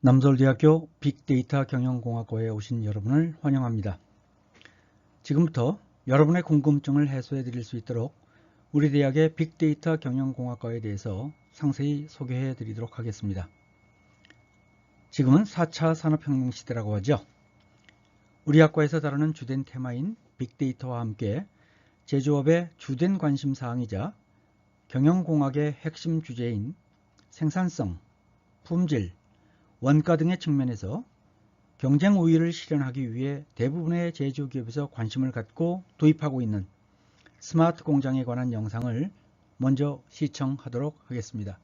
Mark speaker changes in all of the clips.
Speaker 1: 남서울대학교 빅데이터 경영공학과에 오신 여러분을 환영합니다. 지금부터 여러분의 궁금증을 해소해 드릴 수 있도록 우리 대학의 빅데이터 경영공학과에 대해서 상세히 소개해 드리도록 하겠습니다. 지금은 4차 산업혁명 시대라고 하죠. 우리 학과에서 다루는 주된 테마인 빅데이터와 함께 제조업의 주된 관심사항이자 경영공학의 핵심 주제인 생산성, 품질, 원가 등의 측면에서 경쟁 우위를 실현하기 위해 대부분의 제조기업에서 관심을 갖고 도입하고 있는 스마트 공장에 관한 영상을 먼저 시청하도록 하겠습니다.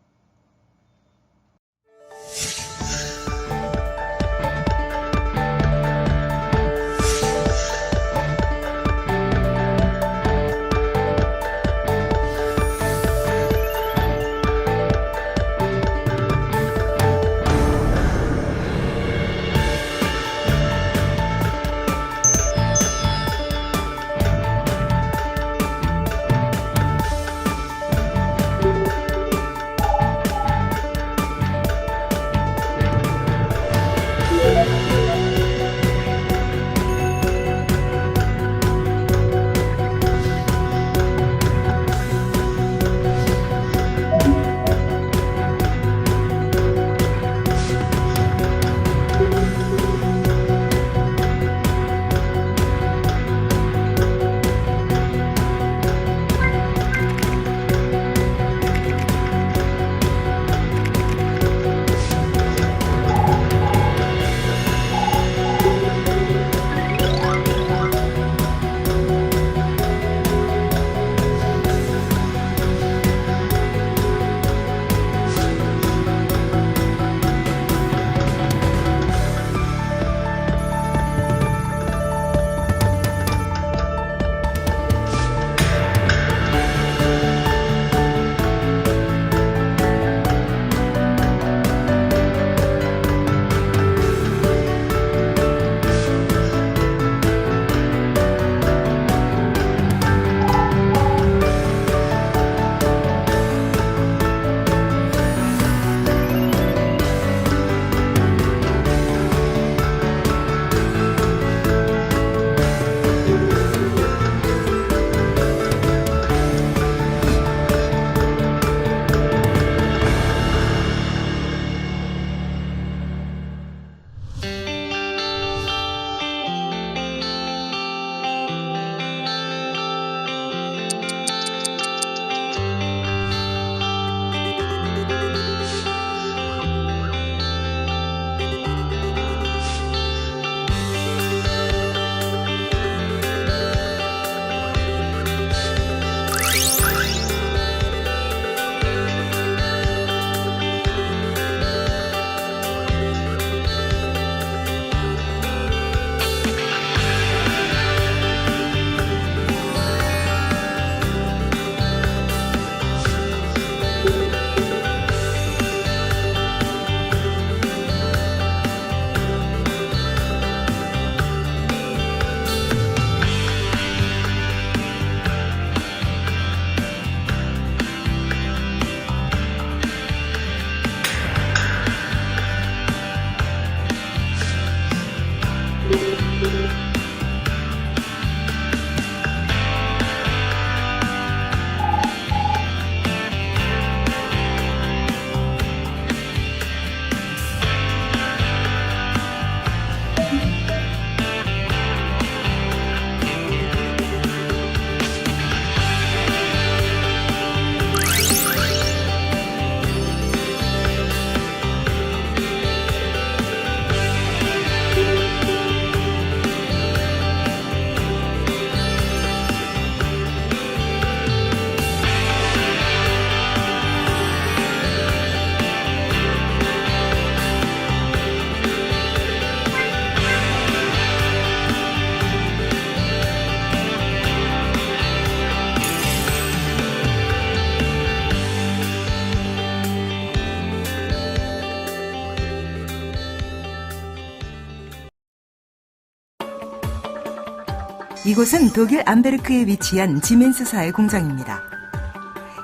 Speaker 2: 이곳은 독일 암베르크에 위치한 지멘스사의 공장입니다.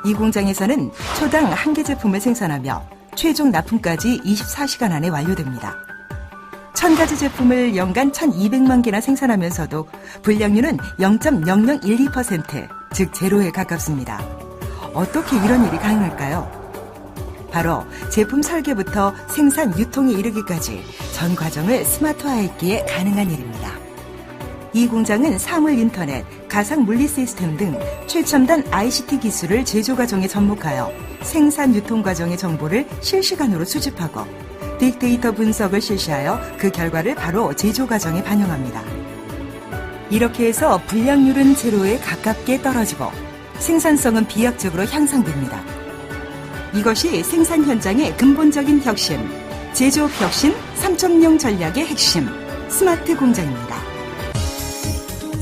Speaker 2: 이 공장에서는 초당 한 개 제품을 생산하며 최종 납품까지 24시간 안에 완료됩니다. 1000가지 제품을 연간 1200만 개나 생산하면서도 불량률은 0.0012%, 즉 제로에 가깝습니다. 어떻게 이런 일이 가능할까요? 바로 제품 설계부터 생산 유통에 이르기까지 전 과정을 스마트화했기에 가능한 일입니다. 이 공장은 사물 인터넷, 가상 물리 시스템 등 최첨단 ICT 기술을 제조 과정에 접목하여 생산 유통 과정의 정보를 실시간으로 수집하고 빅데이터 분석을 실시하여 그 결과를 바로 제조 과정에 반영합니다. 이렇게 해서 불량률은 제로에 가깝게 떨어지고 생산성은 비약적으로 향상됩니다. 이것이 생산 현장의 근본적인 혁신, 제조업 혁신 3.0 전략의 핵심, 스마트 공장입니다.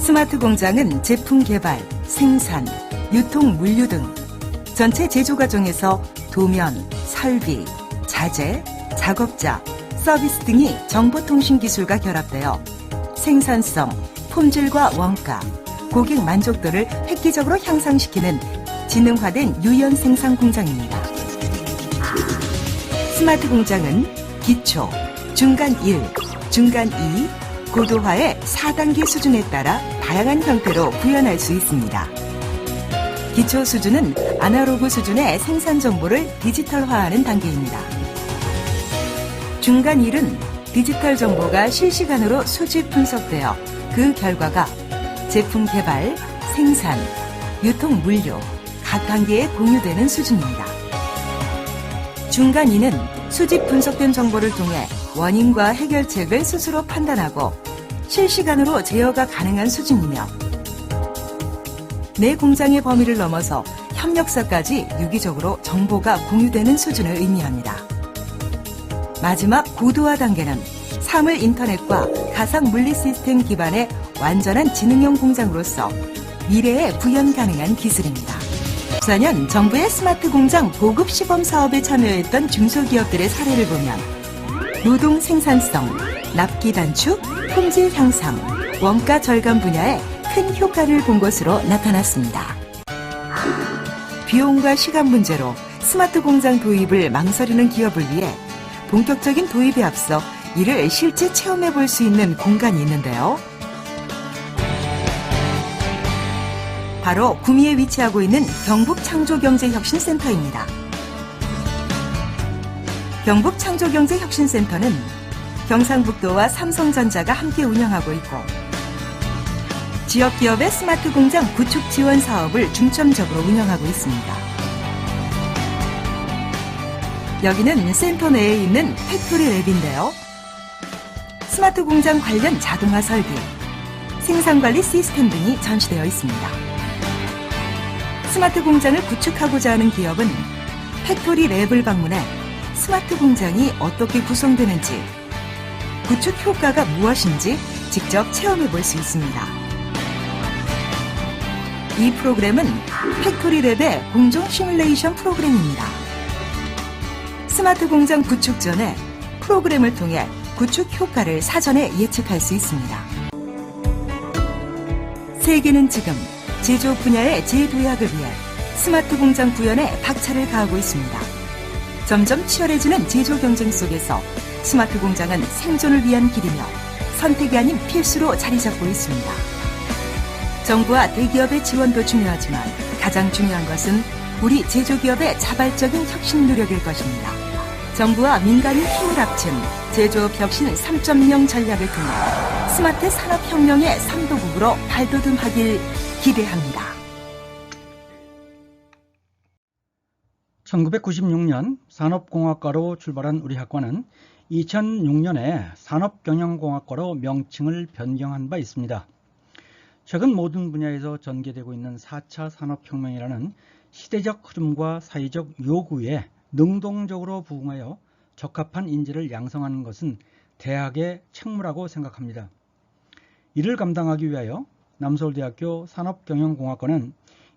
Speaker 2: 스마트 공장은 제품 개발, 생산, 유통, 물류 등 전체 제조 과정에서 도면, 설비, 자재, 작업자, 서비스 등이 정보통신 기술과 결합되어 생산성, 품질과 원가, 고객 만족도를 획기적으로 향상시키는 지능화된 유연 생산 공장입니다. 스마트 공장은 기초, 중간 1, 중간 2, 고도화의 4단계 수준에 따라 다양한 형태로 구현할 수 있습니다. 기초 수준은 아날로그 수준의 생산 정보를 디지털화하는 단계입니다. 중간 1은 디지털 정보가 실시간으로 수집 분석되어 그 결과가 제품 개발, 생산, 유통 물류 각 단계에 공유되는 수준입니다. 중간 2는 수집 분석된 정보를 통해 원인과 해결책을 스스로 판단하고 실시간으로 제어가 가능한 수준이며 내 공장의 범위를 넘어서 협력사까지 유기적으로 정보가 공유되는 수준을 의미합니다. 마지막 고도화 단계는 사물 인터넷과 가상 물리 시스템 기반의 완전한 지능형 공장으로서 미래에 구현 가능한 기술입니다. 2014년 정부의 스마트 공장 보급 시범 사업에 참여했던 중소기업들의 사례를 보면 노동 생산성, 납기 단축, 품질 향상, 원가 절감 분야에 큰 효과를 본 것으로 나타났습니다. 비용과 시간 문제로 스마트 공장 도입을 망설이는 기업을 위해 본격적인 도입에 앞서 이를 실제 체험해 볼 수 있는 공간이 있는데요. 바로 구미에 위치하고 있는 경북창조경제혁신센터입니다. 경북창조경제혁신센터는 경상북도와 삼성전자가 함께 운영하고 있고 지역기업의 스마트 공장 구축 지원 사업을 중점적으로 운영하고 있습니다. 여기는 센터 내에 있는 팩토리 랩인데요. 스마트 공장 관련 자동화 설비, 생산관리 시스템 등이 전시되어 있습니다. 스마트 공장을 구축하고자 하는 기업은 팩토리 랩을 방문해 스마트 공장이 어떻게 구성되는지, 구축 효과가 무엇인지 직접 체험해 볼 수 있습니다. 이 프로그램은 팩토리 랩의 공정 시뮬레이션 프로그램입니다. 스마트 공장 구축 전에 프로그램을 통해 구축 효과를 사전에 예측할 수 있습니다. 세계는 지금 제조 분야의 재도약을 위해 스마트 공장 구현에 박차를 가하고 있습니다. 점점 치열해지는 제조 경쟁 속에서 스마트 공장은 생존을 위한 길이며 선택이 아닌 필수로 자리 잡고 있습니다. 정부와 대기업의 지원도 중요하지만 가장 중요한 것은 우리 제조기업의 자발적인 혁신 노력일 것입니다. 정부와 민간이 힘을 합친 제조업 혁신 3.0 전략을 통해 스마트 산업혁명의 선도국으로 발돋움하길 기대합니다.
Speaker 1: 1996년 산업공학과로 출발한 우리 학과는 2006년에 산업경영공학과로 명칭을 변경한 바 있습니다. 최근 모든 분야에서 전개되고 있는 4차 산업혁명이라는 시대적 흐름과 사회적 요구에 능동적으로 부응하여 적합한 인재를 양성하는 것은 대학의 책무라고 생각합니다. 이를 감당하기 위하여 남서울대학교 산업경영공학과는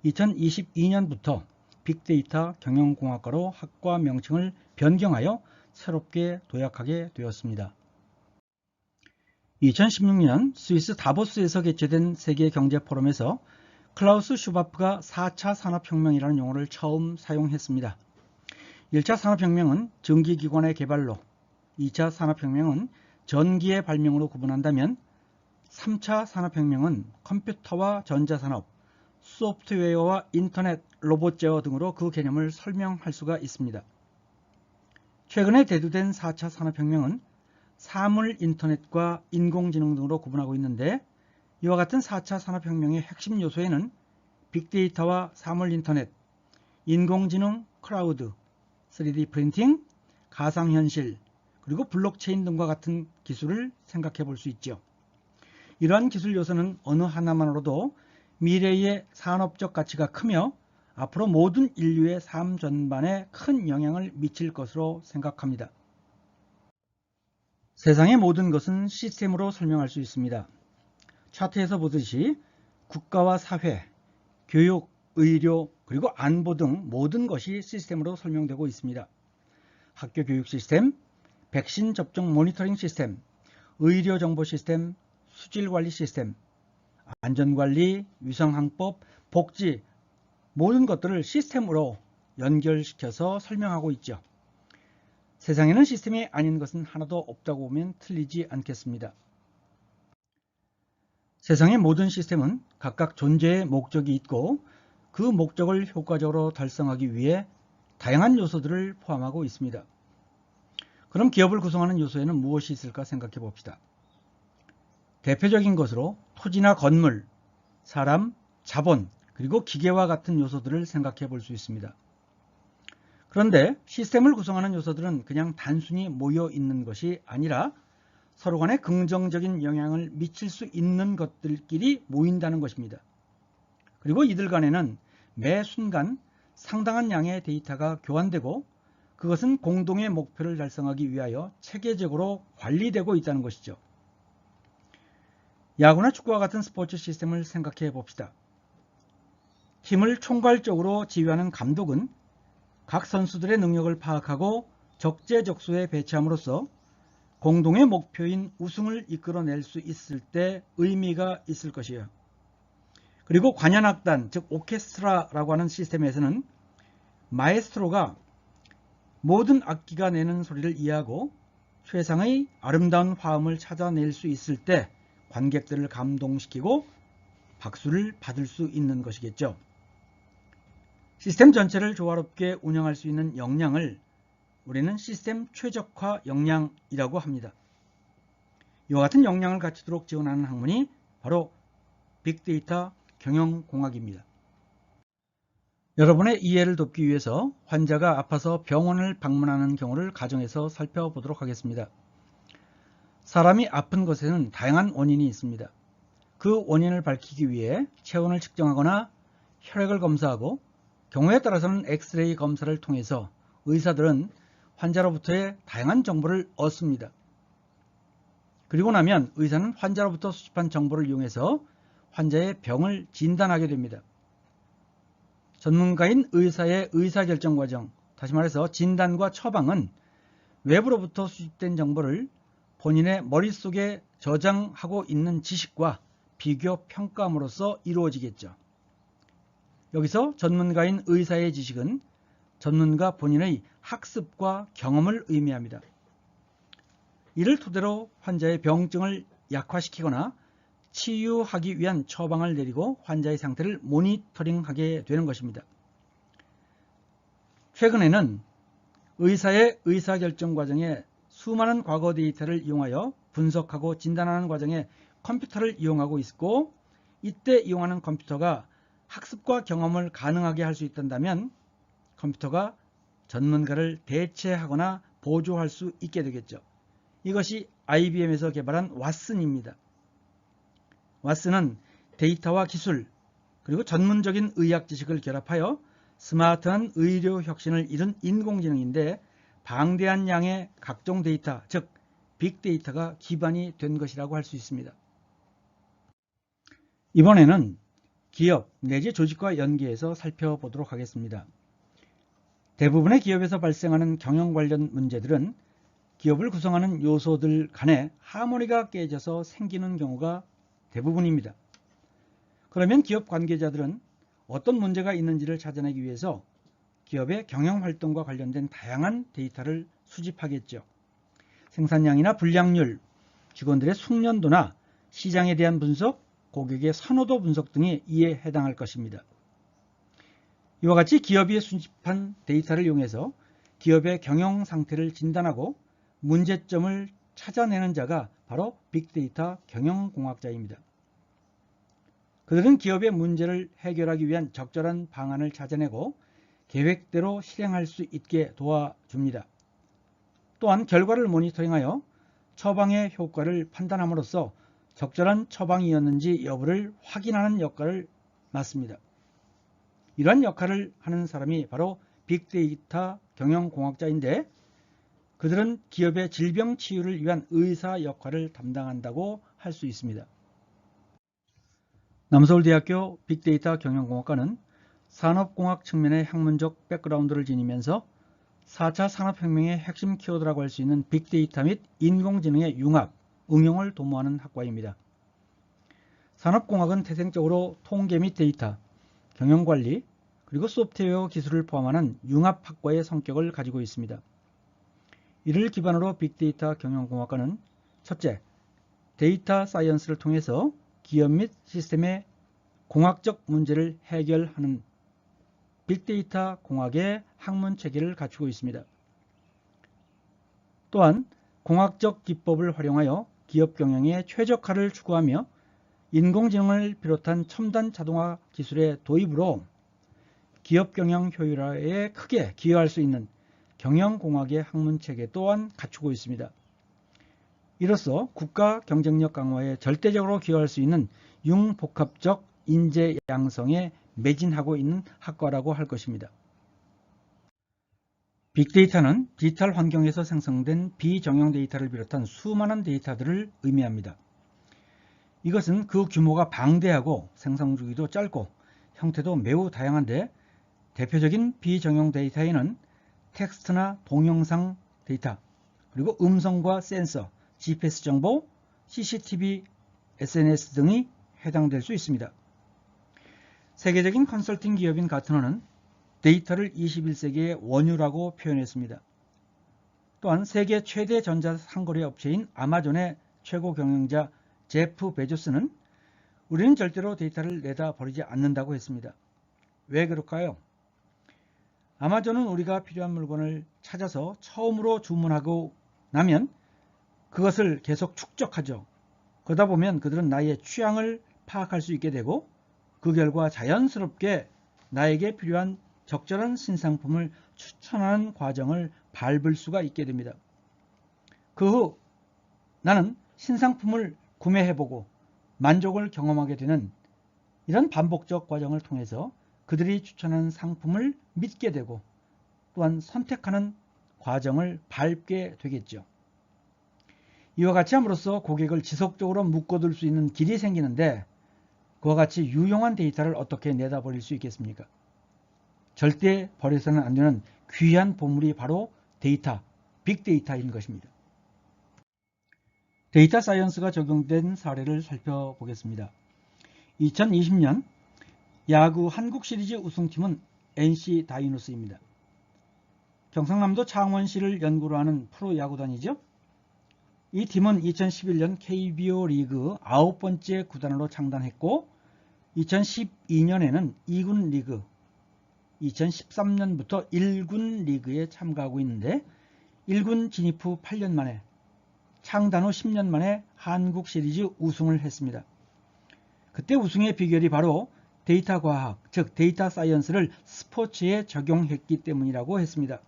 Speaker 1: 2022년부터 빅데이터 경영공학과로 학과 명칭을 변경하여 새롭게 도약하게 되었습니다. 2016년 스위스 다보스에서 개최된 세계경제포럼에서 클라우스 슈바프가 4차 산업혁명이라는 용어를 처음 사용했습니다. 1차 산업혁명은 전기기관의 개발로, 2차 산업혁명은 전기의 발명으로 구분한다면 3차 산업혁명은 컴퓨터와 전자산업, 소프트웨어와 인터넷, 로봇 제어 등으로 그 개념을 설명할 수가 있습니다. 최근에 대두된 4차 산업혁명은 사물 인터넷과 인공지능 등으로 구분하고 있는데, 이와 같은 4차 산업혁명의 핵심 요소에는 빅데이터와 사물 인터넷, 인공지능, 클라우드, 3D 프린팅, 가상현실, 그리고 블록체인 등과 같은 기술을 생각해 볼 수 있죠. 이러한 기술 요소는 어느 하나만으로도 미래의 산업적 가치가 크며 앞으로 모든 인류의 삶 전반에 큰 영향을 미칠 것으로 생각합니다. 세상의 모든 것은 시스템으로 설명할 수 있습니다. 차트에서 보듯이 국가와 사회, 교육, 의료, 그리고 안보 등 모든 것이 시스템으로 설명되고 있습니다. 학교 교육 시스템, 백신 접종 모니터링 시스템, 의료 정보 시스템, 수질 관리 시스템, 안전관리, 위생항법, 복지, 모든 것들을 시스템으로 연결시켜서 설명하고 있죠. 세상에는 시스템이 아닌 것은 하나도 없다고 보면 틀리지 않겠습니다. 세상의 모든 시스템은 각각 존재의 목적이 있고 그 목적을 효과적으로 달성하기 위해 다양한 요소들을 포함하고 있습니다. 그럼 기업을 구성하는 요소에는 무엇이 있을까 생각해 봅시다. 대표적인 것으로 토지나 건물, 사람, 자본, 그리고 기계와 같은 요소들을 생각해 볼 수 있습니다. 그런데 시스템을 구성하는 요소들은 그냥 단순히 모여 있는 것이 아니라 서로 간에 긍정적인 영향을 미칠 수 있는 것들끼리 모인다는 것입니다. 그리고 이들 간에는 매 순간 상당한 양의 데이터가 교환되고 그것은 공동의 목표를 달성하기 위하여 체계적으로 관리되고 있다는 것이죠. 야구나 축구와 같은 스포츠 시스템을 생각해 봅시다. 팀을 총괄적으로 지휘하는 감독은 각 선수들의 능력을 파악하고 적재적소에 배치함으로써 공동의 목표인 우승을 이끌어낼 수 있을 때 의미가 있을 것이에요. 그리고 관현악단, 즉 오케스트라라고 하는 시스템에서는 마에스트로가 모든 악기가 내는 소리를 이해하고 최상의 아름다운 화음을 찾아낼 수 있을 때 관객들을 감동시키고 박수를 받을 수 있는 것이겠죠. 시스템 전체를 조화롭게 운영할 수 있는 역량을 우리는 시스템 최적화 역량이라고 합니다. 이와 같은 역량을 갖추도록 지원하는 학문이 바로 빅데이터 경영공학입니다. 여러분의 이해를 돕기 위해서 환자가 아파서 병원을 방문하는 경우를 가정에서 살펴보도록 하겠습니다. 사람이 아픈 것에는 다양한 원인이 있습니다. 그 원인을 밝히기 위해 체온을 측정하거나 혈액을 검사하고 경우에 따라서는 엑스레이 검사를 통해서 의사들은 환자로부터의 다양한 정보를 얻습니다. 그리고 나면 의사는 환자로부터 수집한 정보를 이용해서 환자의 병을 진단하게 됩니다. 전문가인 의사의 의사결정 과정, 다시 말해서 진단과 처방은 외부로부터 수집된 정보를 본인의 머릿속에 저장하고 있는 지식과 비교 평가함으로써 이루어지겠죠. 여기서 전문가인 의사의 지식은 전문가 본인의 학습과 경험을 의미합니다. 이를 토대로 환자의 병증을 약화시키거나 치유하기 위한 처방을 내리고 환자의 상태를 모니터링하게 되는 것입니다. 최근에는 의사의 의사결정 과정에 수많은 과거 데이터를 이용하여 분석하고 진단하는 과정에 컴퓨터를 이용하고 있고, 이때 이용하는 컴퓨터가 학습과 경험을 가능하게 할 수 있다면 컴퓨터가 전문가를 대체하거나 보조할 수 있게 되겠죠. 이것이 IBM에서 개발한 왓슨입니다. 왓슨은 데이터와 기술 그리고 전문적인 의학 지식을 결합하여 스마트한 의료 혁신을 이룬 인공지능인데 방대한 양의 각종 데이터, 즉 빅데이터가 기반이 된 것이라고 할 수 있습니다. 이번에는 기업 내지 조직과 연계해서 살펴보도록 하겠습니다. 대부분의 기업에서 발생하는 경영 관련 문제들은 기업을 구성하는 요소들 간의 하모니가 깨져서 생기는 경우가 대부분입니다. 그러면 기업 관계자들은 어떤 문제가 있는지를 찾아내기 위해서 기업의 경영활동과 관련된 다양한 데이터를 수집하겠죠. 생산량이나 불량률, 직원들의 숙련도나 시장에 대한 분석, 고객의 선호도 분석 등이 이에 해당할 것입니다. 이와 같이 기업이 수집한 데이터를 이용해서 기업의 경영 상태를 진단하고 문제점을 찾아내는 자가 바로 빅데이터 경영공학자입니다. 그들은 기업의 문제를 해결하기 위한 적절한 방안을 찾아내고 계획대로 실행할 수 있게 도와줍니다. 또한 결과를 모니터링하여 처방의 효과를 판단함으로써 적절한 처방이었는지 여부를 확인하는 역할을 맡습니다. 이러한 역할을 하는 사람이 바로 빅데이터 경영공학자인데 그들은 기업의 질병 치유를 위한 의사 역할을 담당한다고 할 수 있습니다. 남서울대학교 빅데이터 경영공학과는 산업공학 측면의 학문적 백그라운드를 지니면서 4차 산업혁명의 핵심 키워드라고 할 수 있는 빅데이터 및 인공지능의 융합, 응용을 도모하는 학과입니다. 산업공학은 태생적으로 통계 및 데이터, 경영관리, 그리고 소프트웨어 기술을 포함하는 융합학과의 성격을 가지고 있습니다. 이를 기반으로 빅데이터 경영공학과는 첫째, 데이터 사이언스를 통해서 기업 및 시스템의 공학적 문제를 해결하는 빅데이터 공학의 학문 체계를 갖추고 있습니다. 또한 공학적 기법을 활용하여 기업 경영에 최적화를 추구하며 인공지능을 비롯한 첨단 자동화 기술의 도입으로 기업 경영 효율화에 크게 기여할 수 있는 경영공학의 학문체계 또한 갖추고 있습니다. 이로써 국가 경쟁력 강화에 절대적으로 기여할 수 있는 융복합적 인재 양성에 매진하고 있는 학과라고 할 것입니다. 빅데이터는 디지털 환경에서 생성된 비정형 데이터를 비롯한 수많은 데이터들을 의미합니다. 이것은 그 규모가 방대하고 생성 주기도 짧고 형태도 매우 다양한데 대표적인 비정형 데이터에는 텍스트나 동영상 데이터, 그리고 음성과 센서, GPS 정보, CCTV, SNS 등이 해당될 수 있습니다. 세계적인 컨설팅 기업인 가트너는 데이터를 21세기의 원유라고 표현했습니다. 또한 세계 최대 전자상거래 업체인 아마존의 최고 경영자 제프 베조스는 우리는 절대로 데이터를 내다 버리지 않는다고 했습니다. 왜 그럴까요? 아마존은 우리가 필요한 물건을 찾아서 처음으로 주문하고 나면 그것을 계속 축적하죠. 그러다 보면 그들은 나의 취향을 파악할 수 있게 되고 그 결과 자연스럽게 나에게 필요한 적절한 신상품을 추천하는 과정을 밟을 수가 있게 됩니다. 그 후 나는 신상품을 구매해보고 만족을 경험하게 되는 이런 반복적 과정을 통해서 그들이 추천하는 상품을 믿게 되고 또한 선택하는 과정을 밟게 되겠죠. 이와 같이 함으로써 고객을 지속적으로 묶어둘 수 있는 길이 생기는데 그와 같이 유용한 데이터를 어떻게 내다버릴 수 있겠습니까? 절대 버려서는 안 되는 귀한 보물이 바로 데이터, 빅데이터인 것입니다. 데이터 사이언스가 적용된 사례를 살펴보겠습니다. 2020년 야구 한국 시리즈 우승팀은 NC 다이노스입니다. 경상남도 창원시를 연구로 하는 프로야구단이죠. 이 팀은 2011년 KBO 리그 9번째 구단으로 창단했고 2012년에는 2군 리그, 2013년부터 1군 리그에 참가하고 있는데 1군 진입 후 8년 만에 창단 후 10년 만에 한국 시리즈 우승을 했습니다. 그때 우승의 비결이 바로 데이터 과학, 즉 데이터 사이언스를 스포츠에 적용했기 때문이라고 했습니다.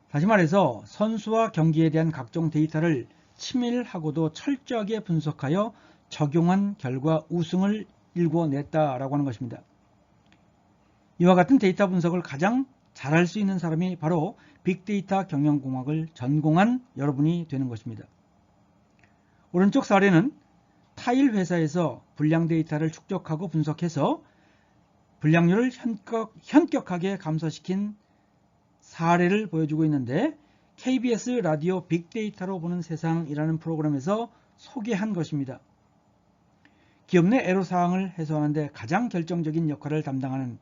Speaker 1: 다시 말해서 선수와 경기에 대한 각종 데이터를 치밀하고도 철저하게 분석하여 적용한 결과 우승을 일궈냈다라고 하는 것입니다. 이와 같은 데이터 분석을 가장 잘할 수 있는 사람이 바로 빅데이터 경영공학을 전공한 여러분이 되는 것입니다. 오른쪽 사례는 타일 회사에서 불량 데이터를 축적하고 분석해서 불량률을 현격하게 감소시킨 사례를 보여주고 있는데 KBS 라디오 빅데이터로 보는 세상이라는 프로그램에서 소개한 것입니다. 기업 내 애로사항을 해소하는 데 가장 결정적인 역할을 담당하는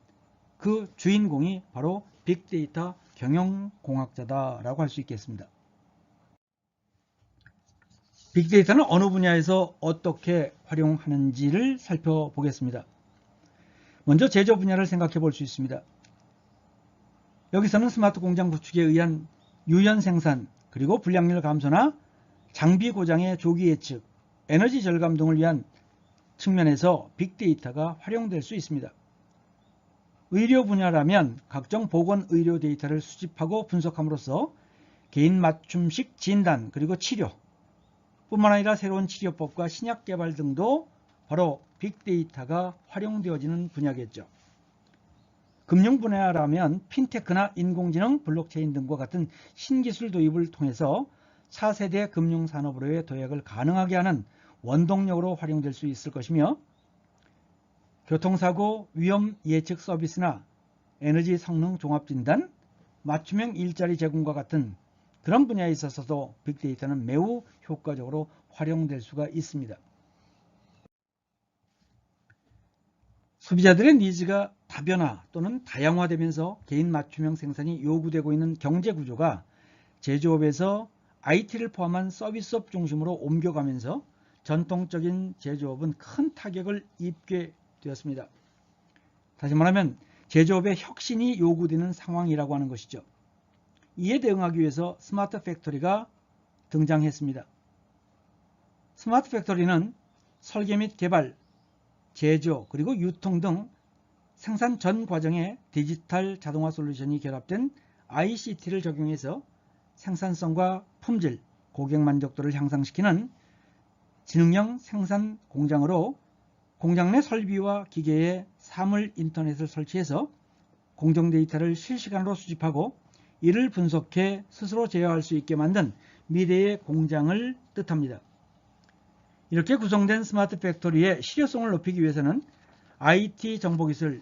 Speaker 1: 그 주인공이 바로 빅데이터 경영공학자다라고 할 수 있겠습니다. 빅데이터는 어느 분야에서 어떻게 활용하는지를 살펴보겠습니다. 먼저 제조 분야를 생각해 볼 수 있습니다. 여기서는 스마트 공장 구축에 의한 유연 생산, 그리고 불량률 감소나 장비 고장의 조기 예측, 에너지 절감 등을 위한 측면에서 빅데이터가 활용될 수 있습니다. 의료 분야라면 각종 보건 의료 데이터를 수집하고 분석함으로써 개인 맞춤식 진단 그리고 치료 뿐만 아니라 새로운 치료법과 신약 개발 등도 바로 빅데이터가 활용되어지는 분야겠죠. 금융 분야라면 핀테크나 인공지능, 블록체인 등과 같은 신기술 도입을 통해서 4세대 금융산업으로의 도약을 가능하게 하는 원동력으로 활용될 수 있을 것이며, 교통사고 위험 예측 서비스나 에너지 성능 종합 진단, 맞춤형 일자리 제공과 같은 그런 분야에 있어서도 빅데이터는 매우 효과적으로 활용될 수가 있습니다. 소비자들의 니즈가 다변화 또는 다양화되면서 개인 맞춤형 생산이 요구되고 있는 경제 구조가 제조업에서 IT를 포함한 서비스업 중심으로 옮겨가면서 전통적인 제조업은 큰 타격을 입게 되었습니다. 다시 말하면 제조업의 혁신이 요구되는 상황이라고 하는 것이죠. 이에 대응하기 위해서 스마트 팩토리가 등장했습니다. 스마트 팩토리는 설계 및 개발, 제조, 그리고 유통 등 생산 전 과정에 디지털 자동화 솔루션이 결합된 ICT를 적용해서 생산성과 품질, 고객 만족도를 향상시키는 지능형 생산 공장으로 공장 내 설비와 기계에 사물 인터넷을 설치해서 공정 데이터를 실시간으로 수집하고 이를 분석해 스스로 제어할 수 있게 만든 미래의 공장을 뜻합니다. 이렇게 구성된 스마트 팩토리의 실효성을 높이기 위해서는 IT 정보기술,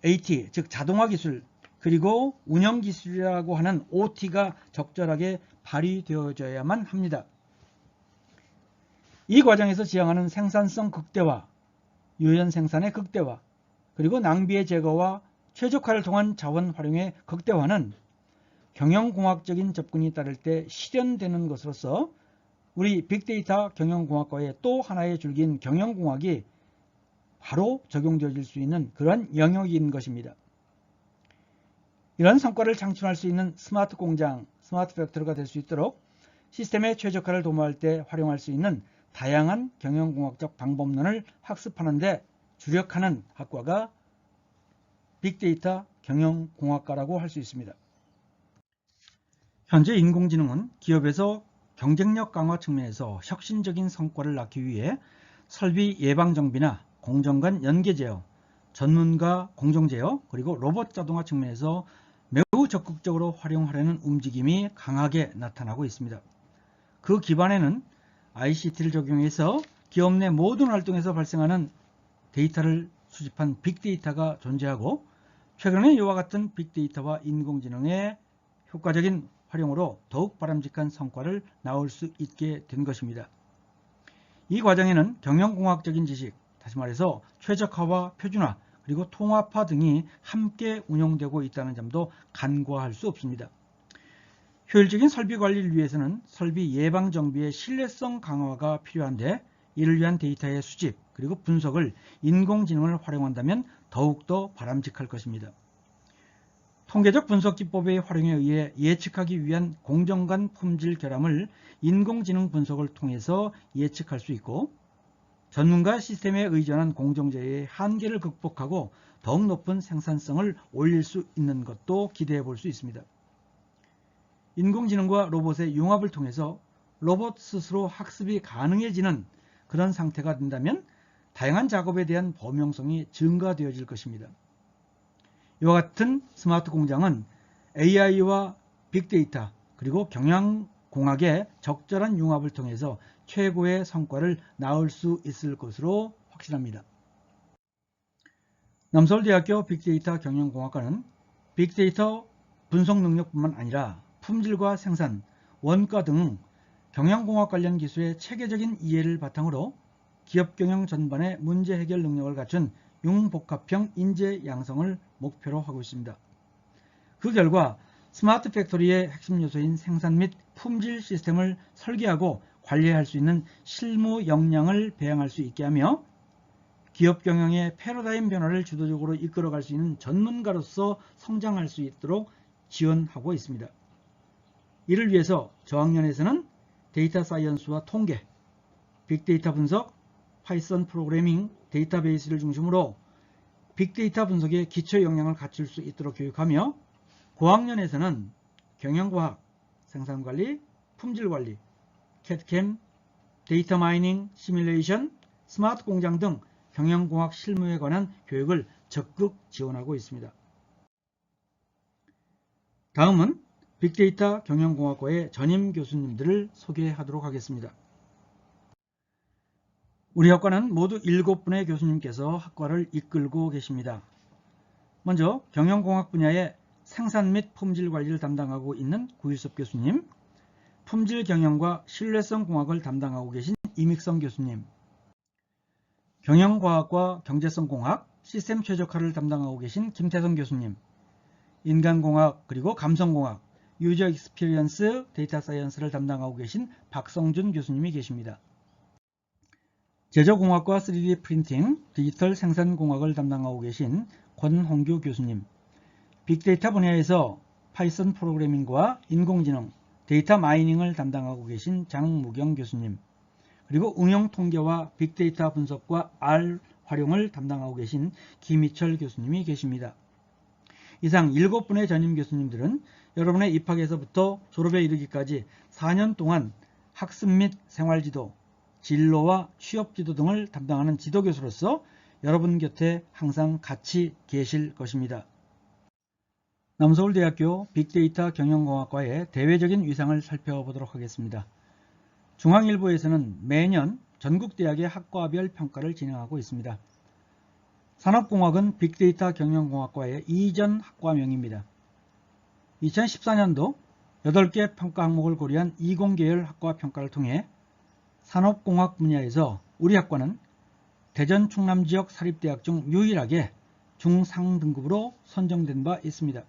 Speaker 1: AT 즉 자동화 기술, 그리고 운영기술이라고 하는 OT가 적절하게 발휘되어져야만 합니다. 이 과정에서 지향하는 생산성 극대화, 유연 생산의 극대화, 그리고 낭비의 제거와 최적화를 통한 자원 활용의 극대화는 경영공학적인 접근이 따를 때 실현되는 것으로서 우리 빅데이터 경영공학과의 또 하나의 줄기인 경영공학이 바로 적용되어질 수 있는 그러한 영역인 것입니다. 이런 성과를 창출할 수 있는 스마트 공장, 스마트 팩토리가 될 수 있도록 시스템의 최적화를 도모할 때 활용할 수 있는 다양한 경영공학적 방법론을 학습하는 데 주력하는 학과가 빅데이터 경영공학과라고 할 수 있습니다. 현재 인공지능은 기업에서 경쟁력 강화 측면에서 혁신적인 성과를 낳기 위해 설비 예방 정비나 공정 간 연계 제어, 전문가 공정 제어, 그리고 로봇 자동화 측면에서 매우 적극적으로 활용하려는 움직임이 강하게 나타나고 있습니다. 그 기반에는 ICT를 적용해서 기업 내 모든 활동에서 발생하는 데이터를 수집한 빅데이터가 존재하고, 최근에 이와 같은 빅데이터와 인공지능의 효과적인 활용으로 더욱 바람직한 성과를 낳을 수 있게 된 것입니다. 이 과정에는 경영공학적인 지식, 다시 말해서 최적화와 표준화, 그리고 통합화 등이 함께 운용되고 있다는 점도 간과할 수 없습니다. 효율적인 설비 관리를 위해서는 설비 예방 정비의 신뢰성 강화가 필요한데, 이를 위한 데이터의 수집 그리고 분석을 인공지능을 활용한다면 더욱더 바람직할 것입니다. 통계적 분석 기법의 활용에 의해 예측하기 위한 공정 간 품질 결함을 인공지능 분석을 통해서 예측할 수 있고, 전문가 시스템에 의존한 공정제의 한계를 극복하고 더욱 높은 생산성을 올릴 수 있는 것도 기대해 볼 수 있습니다. 인공지능과 로봇의 융합을 통해서 로봇 스스로 학습이 가능해지는 그런 상태가 된다면 다양한 작업에 대한 범용성이 증가되어질 것입니다. 이와 같은 스마트 공장은 AI와 빅데이터 그리고 경영공학의 적절한 융합을 통해서 최고의 성과를 낳을 수 있을 것으로 확신합니다. 남서울대학교 빅데이터 경영공학과는 빅데이터 분석 능력뿐만 아니라 품질과 생산, 원가 등 경영공학 관련 기술의 체계적인 이해를 바탕으로 기업 경영 전반의 문제 해결 능력을 갖춘 융복합형 인재 양성을 목표로 하고 있습니다. 그 결과 스마트 팩토리의 핵심 요소인 생산 및 품질 시스템을 설계하고 관리할 수 있는 실무 역량을 배양할 수 있게 하며 기업 경영의 패러다임 변화를 주도적으로 이끌어갈 수 있는 전문가로서 성장할 수 있도록 지원하고 있습니다. 이를 위해서 저학년에서는 데이터 사이언스와 통계, 빅데이터 분석, 파이썬 프로그래밍, 데이터베이스를 중심으로 빅데이터 분석의 기초 역량을 갖출 수 있도록 교육하며 고학년에서는 경영과학, 생산관리, 품질관리, CAD/CAM, 데이터 마이닝, 시뮬레이션, 스마트 공장 등 경영공학 실무에 관한 교육을 적극 지원하고 있습니다. 다음은 빅데이터 경영공학과의 전임 교수님들을 소개하도록 하겠습니다. 우리 학과는 모두 7분의 교수님께서 학과를 이끌고 계십니다. 먼저 경영공학 분야의 생산 및 품질 관리를 담당하고 있는 구일섭 교수님, 품질 경영과 신뢰성 공학을 담당하고 계신 이믹성 교수님, 경영과학과 경제성공학, 시스템 최적화를 담당하고 계신 김태성 교수님, 인간공학 그리고 감성공학, 유저 익스피리언스, 데이터 사이언스를 담당하고 계신 박성준 교수님이 계십니다. 제조공학과 3D 프린팅, 디지털 생산공학을 담당하고 계신 권홍규 교수님, 빅데이터 분야에서 파이썬 프로그래밍과 인공지능, 데이터 마이닝을 담당하고 계신 장무경 교수님, 그리고 응용통계와 빅데이터 분석과 R 활용을 담당하고 계신 김희철 교수님이 계십니다. 이상 7분의 전임 교수님들은 여러분의 입학에서부터 졸업에 이르기까지 4년 동안 학습 및 생활지도, 진로와 취업지도 등을 담당하는 지도교수로서 여러분 곁에 항상 같이 계실 것입니다. 남서울대학교 빅데이터 경영공학과의 대외적인 위상을 살펴보도록 하겠습니다. 중앙일보에서는 매년 전국대학의 학과별 평가를 진행하고 있습니다. 산업공학은 빅데이터 경영공학과의 이전 학과명입니다. 2014년도 8개 평가 항목을 고려한 20계열 학과 평가를 통해 산업공학 분야에서 우리 학과는 대전 충남지역 사립대학 중 유일하게 중상등급으로 선정된 바 있습니다.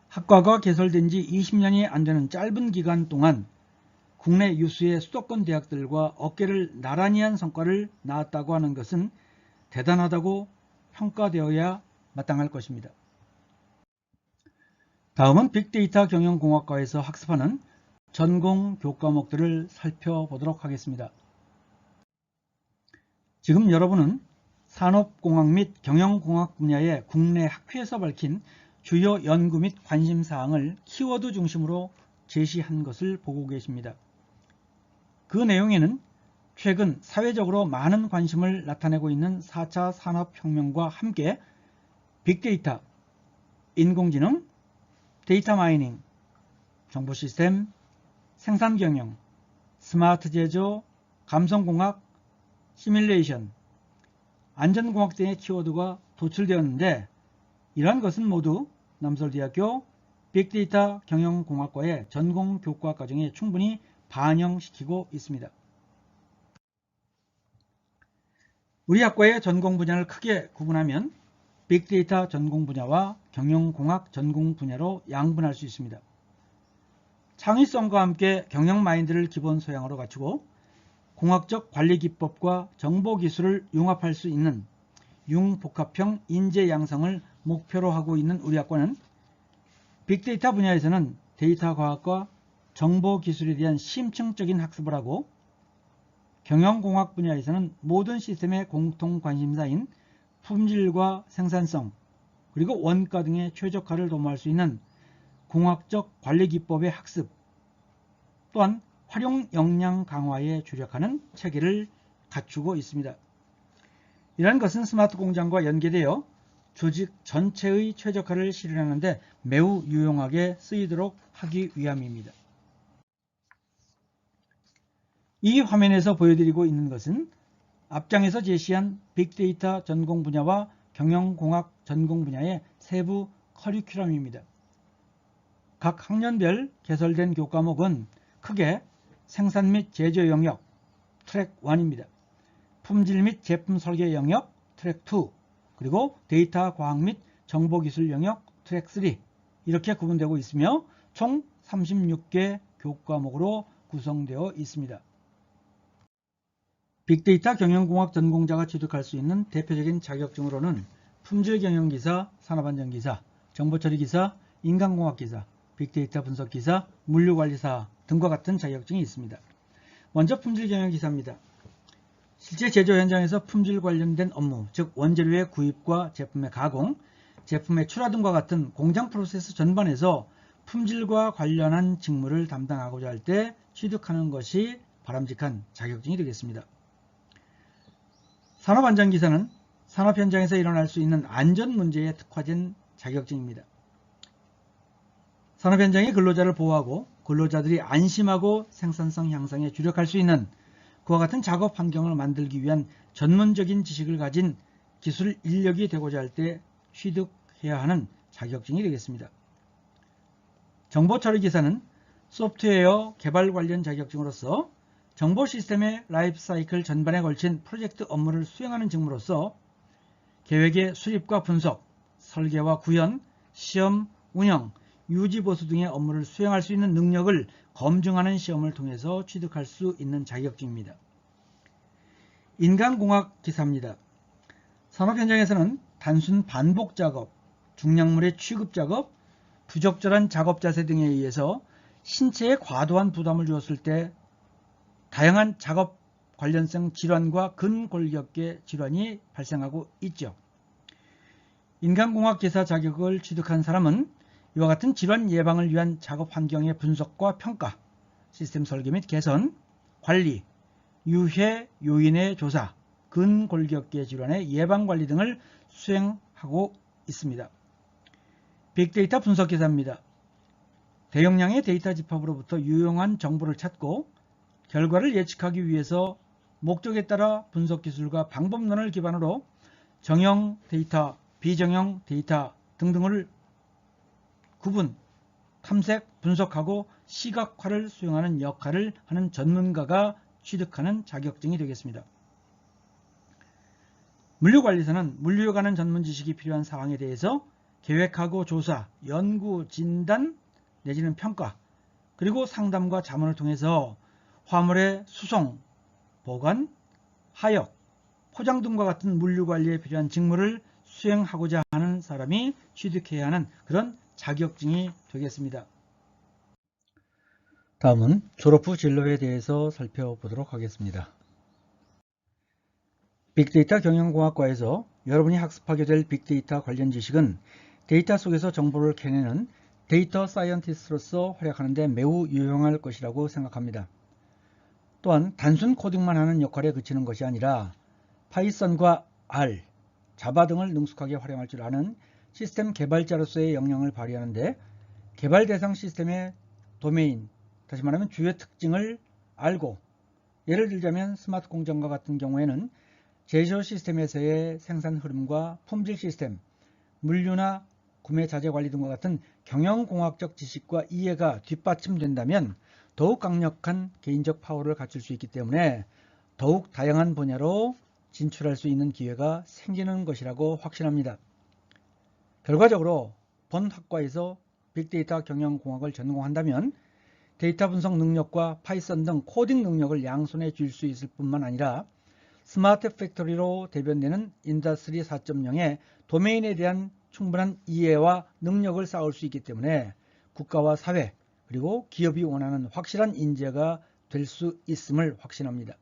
Speaker 1: 학과가 개설된 지 20년이 안 되는 짧은 기간 동안 국내 유수의 수도권 대학들과 어깨를 나란히 한 성과를 낳았다고 하는 것은 대단하다고 평가되어야 마땅할 것입니다. 다음은 빅데이터 경영공학과에서 학습하는 전공 교과목들을 살펴보도록 하겠습니다. 지금 여러분은 산업공학 및 경영공학 분야의 국내 학회에서 밝힌 주요 연구 및 관심사항을 키워드 중심으로 제시한 것을 보고 계십니다. 그 내용에는 최근 사회적으로 많은 관심을 나타내고 있는 4차 산업혁명과 함께 빅데이터, 인공지능, 데이터 마이닝, 정보시스템, 생산경영, 스마트 제조, 감성공학, 시뮬레이션, 안전공학 등의 키워드가 도출되었는데 이러한 것은 모두 남서울대학교 빅데이터 경영공학과의 전공 교과 과정에 충분히 반영시키고 있습니다. 우리 학과의 전공 분야를 크게 구분하면 빅데이터 전공 분야와 경영공학 전공 분야로 양분할 수 있습니다. 창의성과 함께 경영 마인드를 기본 소양으로 갖추고 공학적 관리 기법과 정보 기술을 융합할 수 있는 융복합형 인재 양성을 목표로 하고 있는 우리 학과는 빅데이터 분야에서는 데이터 과학과 정보 기술에 대한 심층적인 학습을 하고 경영공학 분야에서는 모든 시스템의 공통 관심사인 품질과 생산성 그리고 원가 등의 최적화를 도모할 수 있는 공학적 관리 기법의 학습 또한 활용 역량 강화에 주력하는 체계를 갖추고 있습니다. 이러한 것은 스마트 공장과 연계되어 조직 전체의 최적화를 실현하는 데 매우 유용하게 쓰이도록 하기 위함입니다. 이 화면에서 보여드리고 있는 것은 앞장에서 제시한 빅데이터 전공 분야와 경영공학 전공 분야의 세부 커리큘럼입니다. 각 학년별 개설된 교과목은 크게 생산 및 제조 영역 트랙 1입니다. 품질 및 제품 설계 영역 트랙 2, 그리고 데이터 과학 및 정보기술 영역 트랙 3 이렇게 구분되고 있으며 총 36개 교과목으로 구성되어 있습니다. 빅데이터 경영공학 전공자가 취득할 수 있는 대표적인 자격증으로는 품질경영기사, 산업안전기사, 정보처리기사, 인간공학기사, 빅데이터 분석기사, 물류관리사 등과 같은 자격증이 있습니다. 먼저 품질경영기사입니다. 실제 제조 현장에서 품질 관련된 업무, 즉 원재료의 구입과 제품의 가공, 제품의 출하 등과 같은 공장 프로세스 전반에서 품질과 관련한 직무를 담당하고자 할 때 취득하는 것이 바람직한 자격증이 되겠습니다. 산업안전기사는 산업 현장에서 일어날 수 있는 안전 문제에 특화된 자격증입니다. 산업 현장의 근로자를 보호하고 근로자들이 안심하고 생산성 향상에 주력할 수 있는 그와 같은 작업 환경을 만들기 위한 전문적인 지식을 가진 기술 인력이 되고자 할 때 취득해야 하는 자격증이 되겠습니다. 정보처리기사는 소프트웨어 개발 관련 자격증으로서 정보 시스템의 라이프 사이클 전반에 걸친 프로젝트 업무를 수행하는 직무로서 계획의 수립과 분석, 설계와 구현, 시험, 운영, 유지 보수 등의 업무를 수행할 수 있는 능력을 검증하는 시험을 통해서 취득할 수 있는 자격증입니다. 인간공학 기사입니다. 산업 현장에서는 단순 반복 작업, 중량물의 취급 작업, 부적절한 작업 자세 등에 의해서 신체에 과도한 부담을 주었을 때 다양한 작업 관련성 질환과 근골격계 질환이 발생하고 있죠. 인간공학 기사 자격을 취득한 사람은 이와 같은 질환 예방을 위한 작업 환경의 분석과 평가, 시스템 설계 및 개선, 관리, 유해 요인의 조사, 근골격계 질환의 예방 관리 등을 수행하고 있습니다. 빅데이터 분석 기사입니다. 대용량의 데이터 집합으로부터 유용한 정보를 찾고 결과를 예측하기 위해서 목적에 따라 분석 기술과 방법론을 기반으로 정형 데이터, 비정형 데이터 등등을 구분, 탐색, 분석하고 시각화를 수행하는 역할을 하는 전문가가 취득하는 자격증이 되겠습니다. 물류관리사는 물류에 관한 전문 지식이 필요한 사항에 대해서 계획하고 조사, 연구, 진단 내지는 평가, 그리고 상담과 자문을 통해서 화물의 수송, 보관, 하역, 포장 등과 같은 물류관리에 필요한 직무를 수행하고자 하는 사람이 취득해야 하는 그런 자격증이 되겠습니다. 다음은 졸업 후 진로에 대해서 살펴보도록 하겠습니다. 빅데이터 경영공학과에서 여러분이 학습하게 될 빅데이터 관련 지식은 데이터 속에서 정보를 캐내는 데이터 사이언티스트로서 활약하는 데 매우 유용할 것이라고 생각합니다. 또한 단순 코딩만 하는 역할에 그치는 것이 아니라 파이썬과 R, 자바 등을 능숙하게 활용할 줄 아는 시스템 개발자로서의 역량을 발휘하는데 개발 대상 시스템의 도메인, 다시 말하면 주요 특징을 알고, 예를 들자면 스마트 공장과 같은 경우에는 제조 시스템에서의 생산 흐름과 품질 시스템, 물류나 구매 자재 관리 등과 같은 경영공학적 지식과 이해가 뒷받침된다면 더욱 강력한 개인적 파워를 갖출 수 있기 때문에 더욱 다양한 분야로 진출할 수 있는 기회가 생기는 것이라고 확신합니다. 결과적으로 본 학과에서 빅데이터 경영공학을 전공한다면 데이터 분석 능력과 파이썬 등 코딩 능력을 양손에 쥘 수 있을 뿐만 아니라 스마트 팩토리로 대변되는 인더스트리 4.0의 도메인에 대한 충분한 이해와 능력을 쌓을 수 있기 때문에 국가와 사회 그리고 기업이 원하는 확실한 인재가 될 수 있음을 확신합니다.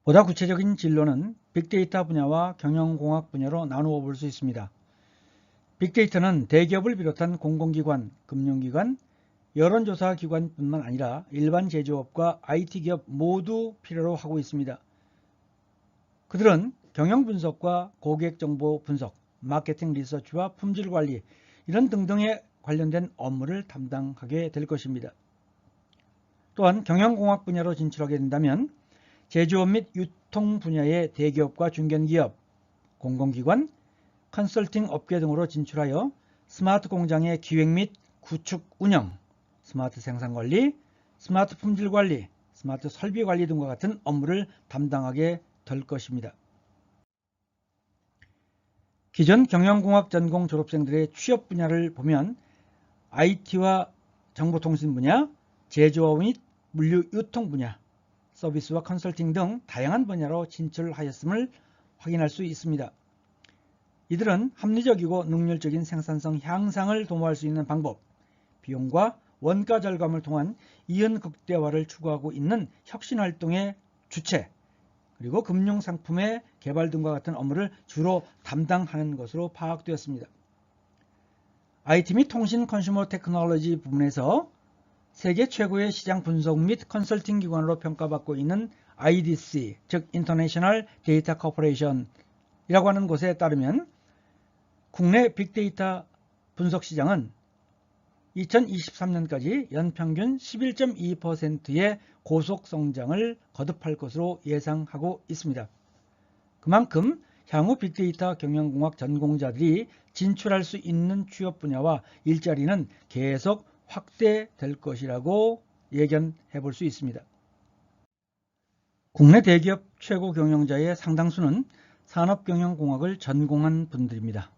Speaker 1: 보다 구체적인 진로는 빅데이터 분야와 경영공학 분야로 나누어 볼 수 있습니다. 빅데이터는 대기업을 비롯한 공공기관, 금융기관, 여론조사기관뿐만 아니라 일반 제조업과 IT기업 모두 필요로 하고 있습니다. 그들은 경영분석과 고객정보 분석, 마케팅 리서치와 품질관리 이런 등등에 관련된 업무를 담당하게 될 것입니다. 또한 경영공학 분야로 진출하게 된다면 제조업 및 유통 분야의 대기업과 중견기업, 공공기관, 컨설팅 업계 등으로 진출하여 스마트 공장의 기획 및 구축 운영, 스마트 생산관리, 스마트 품질관리, 스마트 설비관리 등과 같은 업무를 담당하게 될 것입니다. 기존 경영공학 전공 졸업생들의 취업 분야를 보면 IT와 정보통신 분야, 제조업 및 물류 유통 분야, 서비스와 컨설팅 등 다양한 분야로 진출하였음을 확인할 수 있습니다. 이들은 합리적이고 능률적인 생산성 향상을 도모할 수 있는 방법, 비용과 원가 절감을 통한 이윤 극대화를 추구하고 있는 혁신활동의 주체, 그리고 금융상품의 개발 등과 같은 업무를 주로 담당하는 것으로 파악되었습니다. IT 및 통신 컨슈머 테크놀로지 부문에서 세계 최고의 시장 분석 및 컨설팅 기관으로 평가받고 있는 IDC, 즉 International Data Corporation이라고 하는 곳에 따르면 국내 빅데이터 분석 시장은 2023년까지 연평균 11.2%의 고속 성장을 거듭할 것으로 예상하고 있습니다. 그만큼 향후 빅데이터 경영공학 전공자들이 진출할 수 있는 취업 분야와 일자리는 계속 확대될 것이라고 예견해 볼 수 있습니다. 국내 대기업 최고 경영자의 상당수는 산업경영공학을 전공한 분들입니다.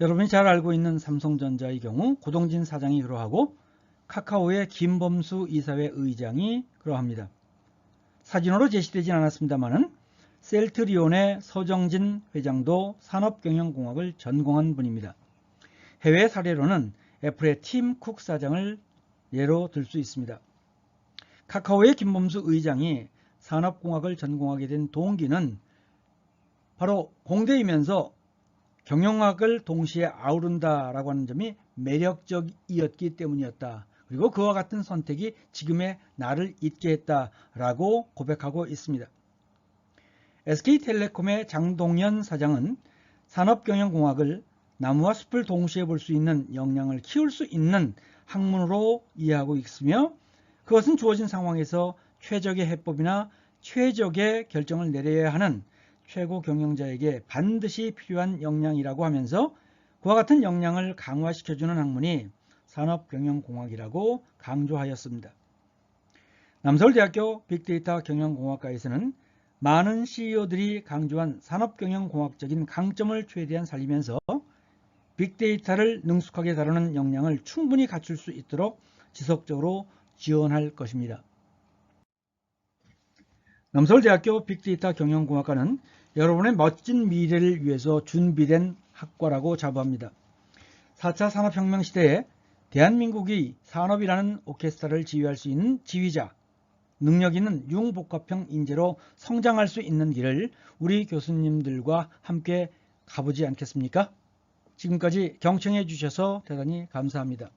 Speaker 1: 여러분이 잘 알고 있는 삼성전자의 경우 고동진 사장이 그러하고 카카오의 김범수 이사회 의장이 그러합니다. 사진으로 제시되진 않았습니다만은 셀트리온의 서정진 회장도 산업경영공학을 전공한 분입니다. 해외 사례로는 애플의 팀 쿡 사장을 예로 들 수 있습니다. 카카오의 김범수 의장이 산업공학을 전공하게 된 동기는 바로 공대이면서 경영학을 동시에 아우른다라고 하는 점이 매력적이었기 때문이었다. 그리고 그와 같은 선택이 지금의 나를 있게 했다라고 고백하고 있습니다. SK텔레콤의 장동연 사장은 산업경영공학을 나무와 숲을 동시에 볼 수 있는 역량을 키울 수 있는 학문으로 이해하고 있으며 그것은 주어진 상황에서 최적의 해법이나 최적의 결정을 내려야 하는 최고 경영자에게 반드시 필요한 역량이라고 하면서 그와 같은 역량을 강화시켜주는 학문이 산업경영공학이라고 강조하였습니다. 남서울대학교 빅데이터 경영공학과에서는 많은 CEO들이 강조한 산업경영공학적인 강점을 최대한 살리면서 빅데이터를 능숙하게 다루는 역량을 충분히 갖출 수 있도록 지속적으로 지원할 것입니다. 남서울대학교 빅데이터 경영공학과는 여러분의 멋진 미래를 위해서 준비된 학과라고 자부합니다. 4차 산업혁명 시대에 대한민국이 산업이라는 오케스트라를 지휘할 수 있는 지휘자, 능력 있는 융복합형 인재로 성장할 수 있는 길을 우리 교수님들과 함께 가보지 않겠습니까? 지금까지 경청해 주셔서 대단히 감사합니다.